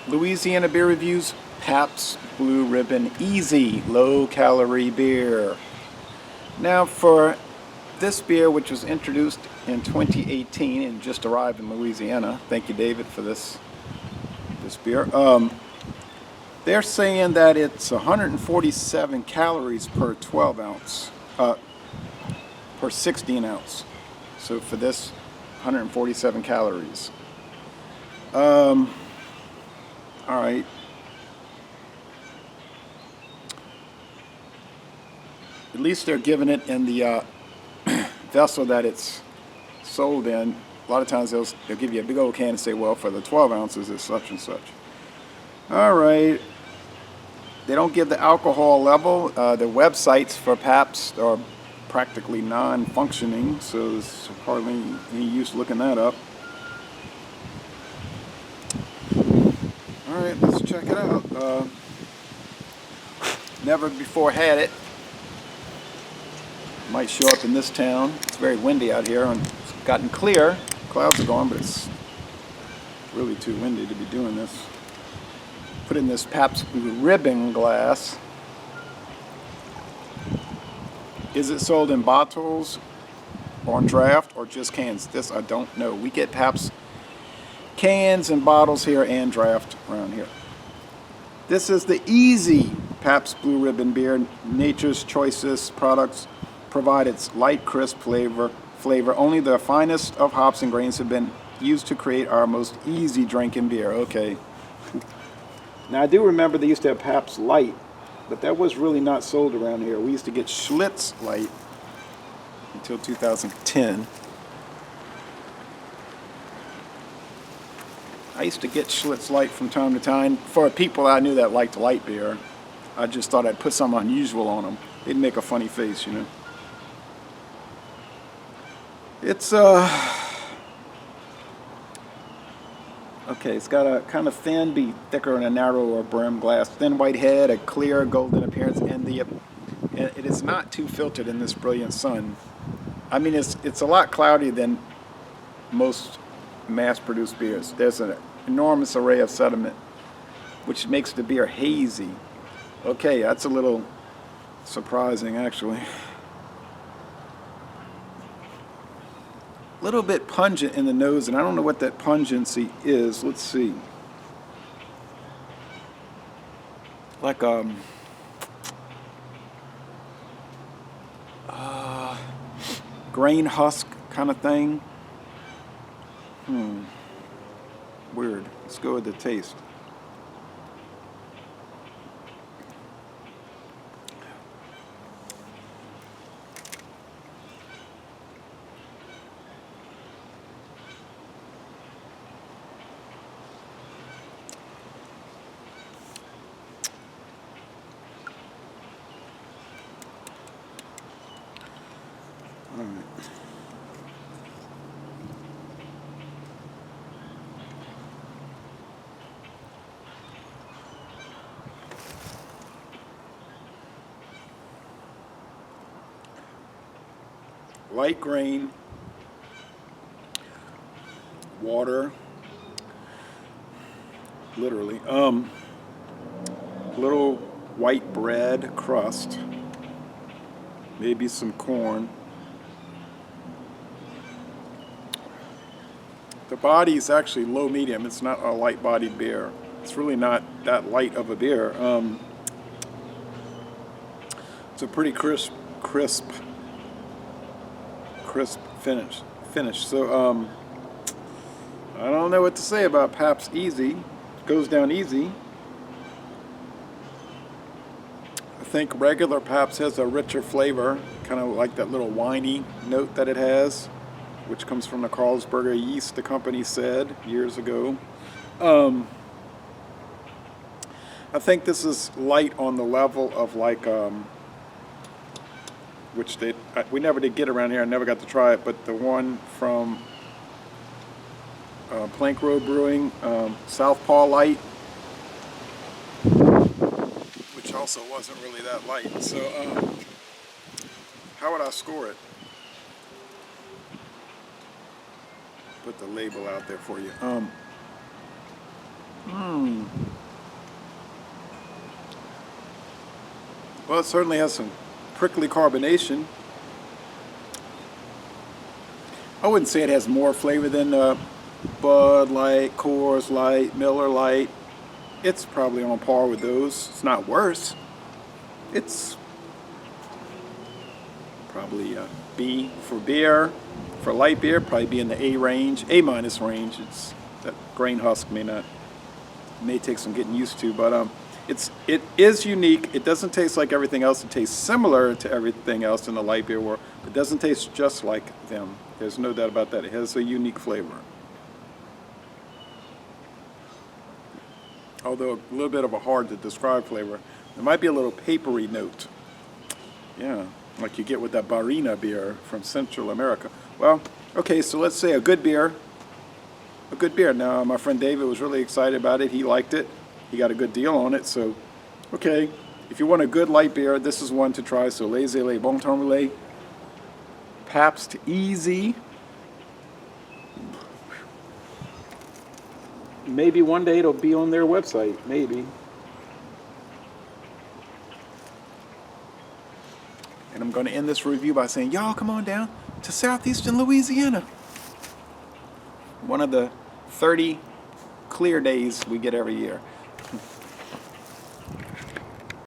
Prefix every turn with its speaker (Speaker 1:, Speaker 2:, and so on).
Speaker 1: Louisiana Beer Reviews, Pabst Blue Ribbon Easy Low Calorie Beer. Now for this beer, which was introduced in 2018 and just arrived in Louisiana, thank you David for this beer. They're saying that it's 147 calories per 12 ounce, per 16 ounce. So for this, 147 calories. All right. At least they're giving it in the vessel that it's sold in. A lot of times they'll give you a big old can and say, well, for the 12 ounces it's such and such. All right. They don't give the alcohol level. The websites for Pabst are practically non-functioning, so there's hardly any use looking that up. All right, let's check it out. Never before had it. Might show up in this town. It's very windy out here, and it's gotten clear. Clouds are gone, but it's really too windy to be doing this. Put in this Pabst Blue Ribbon glass. Is it sold in bottles, on draft, or just cans? This I don't know. We get Pabst cans and bottles here and draft around here. This is the Easy Pabst Blue Ribbon beer. Nature's choicest products provide its light, crisp flavor. Only the finest of hops and grains have been used to create our most easy drinking beer. Okay. Now I do remember they used to have Pabst Light, but that was really not sold around here. We used to get Schlitz Light until 2010. I used to get Schlitz Light from time to time. For people I knew that liked light beer, I just thought I'd put something unusual on them. They'd make a funny face, you know. It's okay, it's got a kind of thin, be thicker and a narrower brim glass, thin white head, a clear golden appearance, and it is not too filtered in this brilliant sun. I mean, it's a lot cloudier than most mass-produced beers. There's an enormous array of sediment, which makes the beer hazy. Okay, that's a little surprising, actually. A little bit pungent in the nose, and I don't know what that pungency is. Let's see. Like grain husk kind of thing. Weird. Let's go with the taste. All right. Light grain, water, literally, little white bread crust, maybe some corn. The body is actually low medium. It's not a light bodied beer. It's really not that light of a beer. It's a pretty crisp finish. So I don't know what to say about Pabst Easy. It goes down easy. I think regular Pabst has a richer flavor, kind of like that little winey note that it has, which comes from the Carlsberger yeast, the company said years ago. I think this is light on the level of like which we never did get around here. I never got to try it, but the one from Plank Road Brewing, Southpaw Light, which also wasn't really that light. So how would I score it? Put the label out there for you. Well, it certainly has some prickly carbonation. I wouldn't say it has more flavor than Bud Light, Coors Light, Miller Light. It's probably on par with those. It's not worse. It's probably a B for beer. For light beer, probably be in the A range, A minus range. It's that grain husk may take some getting used to, but it is unique. It doesn't taste like everything else. It tastes similar to everything else in the light beer world, but it doesn't taste just like them. There's no doubt about that. It has a unique flavor. Although a little bit of a hard to describe flavor. There might be a little papery note. Yeah, like you get with that Barina beer from Central America. Well, okay, so let's say a good beer. A good beer. Now, my friend David was really excited about it. He liked it. He got a good deal on it. So, okay, if you want a good light beer, this is one to try. So, Les Bon Temps Relais, Pabst Easy. Maybe one day it'll be on their website. Maybe. And I'm going to end this review by saying, y'all come on down to southeastern Louisiana. One of the 30 clear days we get every year.